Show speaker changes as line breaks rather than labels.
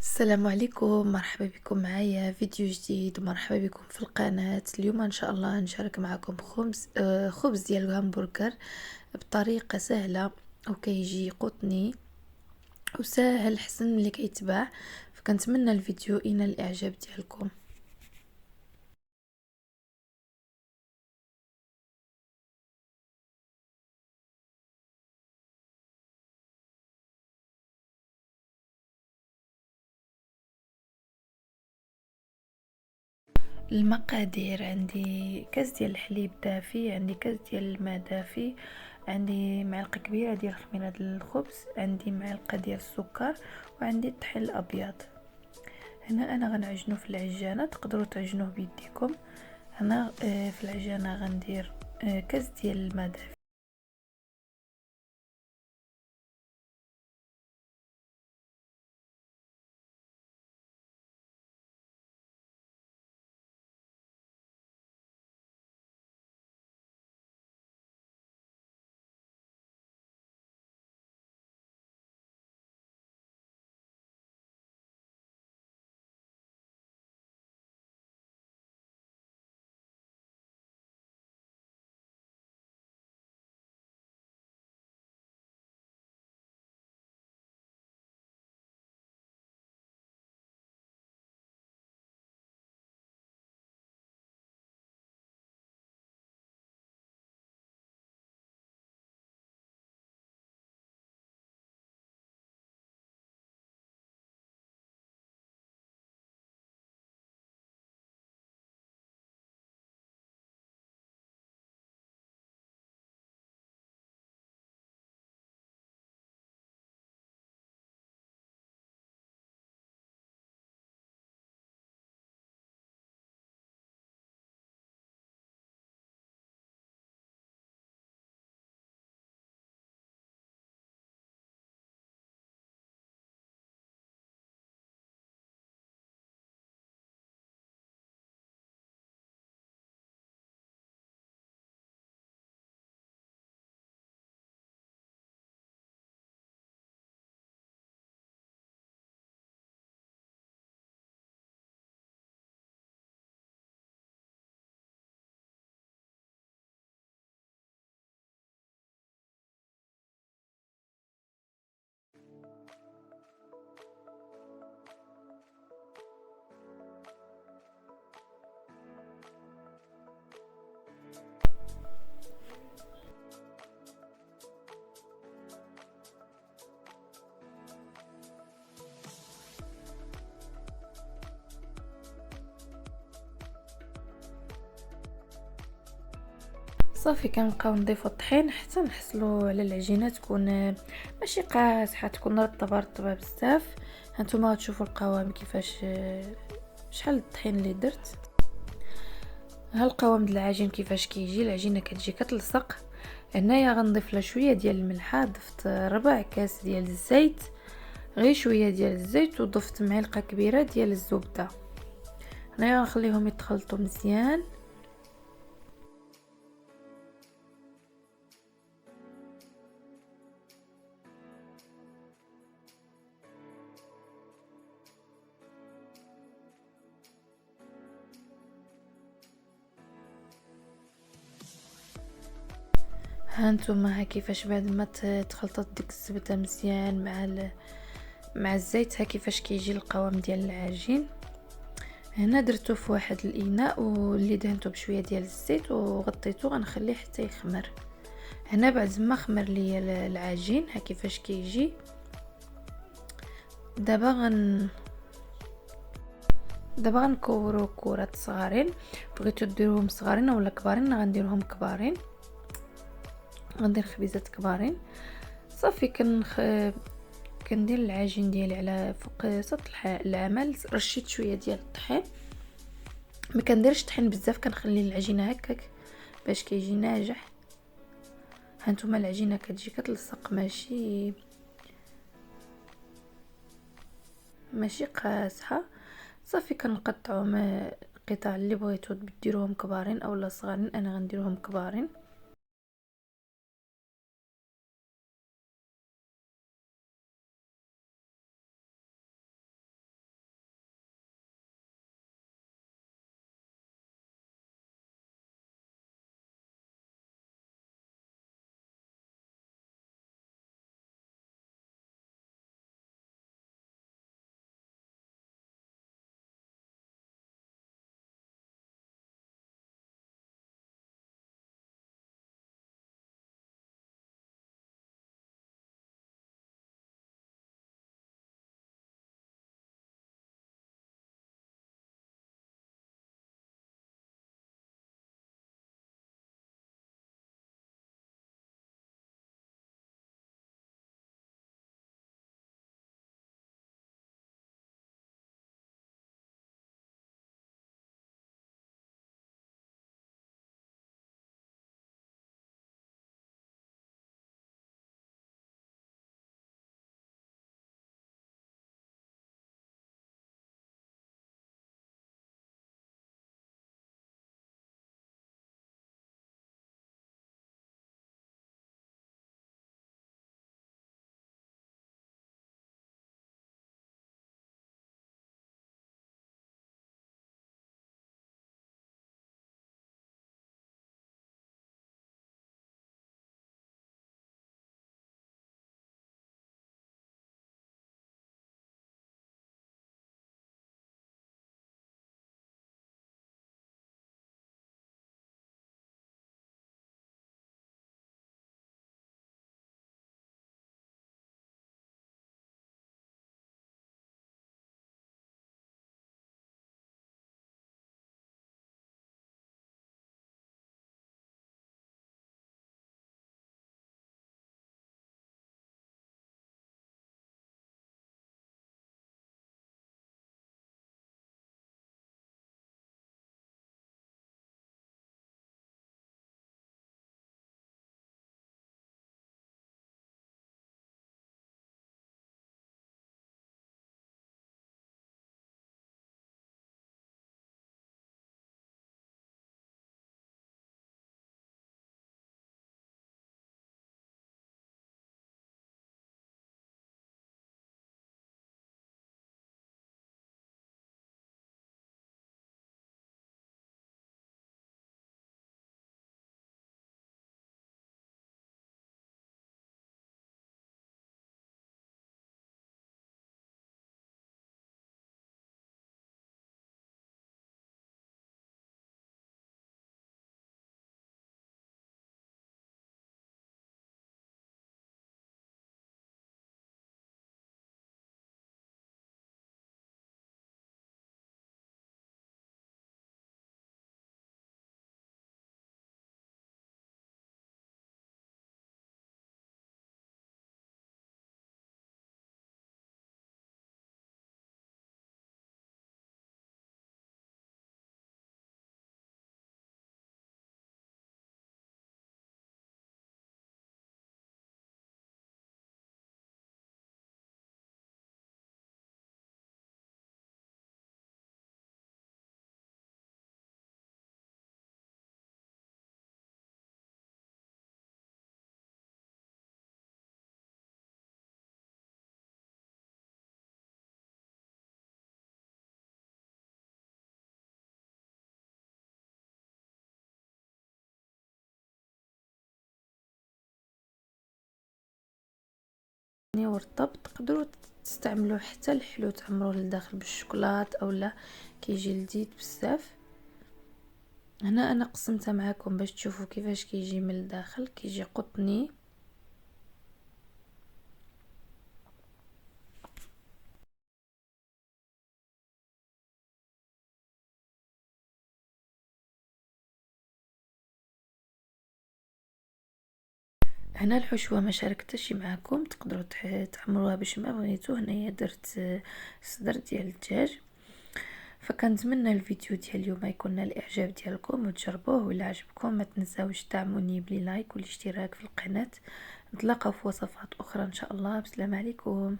السلام عليكم، مرحبا بكم معايا فيديو جديد ومرحبا بكم في القناة. اليوم ان شاء الله نشارك معكم خبز ديال الهامبرجر بطريقة سهلة وكيجي قطني وسهل حسن ملي كيتباع. فكنتمنى الفيديو ينال الاعجاب ديالكم. المقادير: عندي كاس ديال الحليب دافي، عندي كاس ديال الماء دافي، عندي معلقه كبيره ديال خميره الخبز، عندي معلقه ديال السكر، وعندي الطحين الابيض. هنا انا غنعجنو في العجانه، تقدروا تعجنوه بيديكم. هنا في العجانه غندير كاس ديال الماء دافي. صافي كنبقاو نضيفو الطحين حتى نحصلوا على العجينه تكون ماشي قاصحه، تكون رطبه بزاف. هانتوما غتشوفوا القوام كيفاش، شحال الطحين اللي درت. ها القوام ديال العجين كيفاش كيجي، العجينه كتجي كتلصق. هنايا غنضيف لها شويه ديال الملحه، ضفت ربع كاس ديال الزيت، غير شويه ديال الزيت، وضفت معلقه كبيره ديال الزبده. هنايا غنخليهم يتخلطوا مزيان. هانتوما كيفاش بعد ما تخلطت ديك الزبده مزيان مع الزيت، كيفاش كيجي القوام ديال العجين. هنا درتو في واحد الاناء واللي دهنته بشويه ديال الزيت وغطيته، غنخليه حتى يخمر. هنا بعد ما خمر ليا العجين كيفاش كيجي. دابا غنكورو كرات صغارين، بغيتو ديروهم صغارين ولا كبارين غنديرهم كبارين. غندير خبيزات كبارين. صافي كندير العجين ديالي على فوق سطح العمل. رشيت شويه ديال الطحين، ما كنديرش طحين بزاف، كنخلي العجينه هكاك باش كيجي ناجح. هانتوما العجينه كتجي كتلصق، ماشي قاصحه. صافي كنقطعوا القطع اللي بغيتو ديروهم كبارين اولا صغارين. انا غنديرهم كبارين. ورطب تقدروا تستعملوه حتى الحلو تعمروه لداخل بالشوكولات اولا كيجي لذيذ بزاف. هنا انا قسمتها معكم باش تشوفوا كيفاش كيجي من الداخل، كيجي قطني. هنا الحشوه ما شاركتش معكم، تقدروا تعمروها باش ما بغيتو. هنايا درت صدر ديال الدجاج. فكنتمنى الفيديو ديال اليوم يكون نال الاعجاب ديالكم وتجربوه، ولا عجبكم ما تنساوش دعموني بلي لايك والاشتراك في القناه. نتلاقاو في وصفات اخرى ان شاء الله. بسلام عليكم.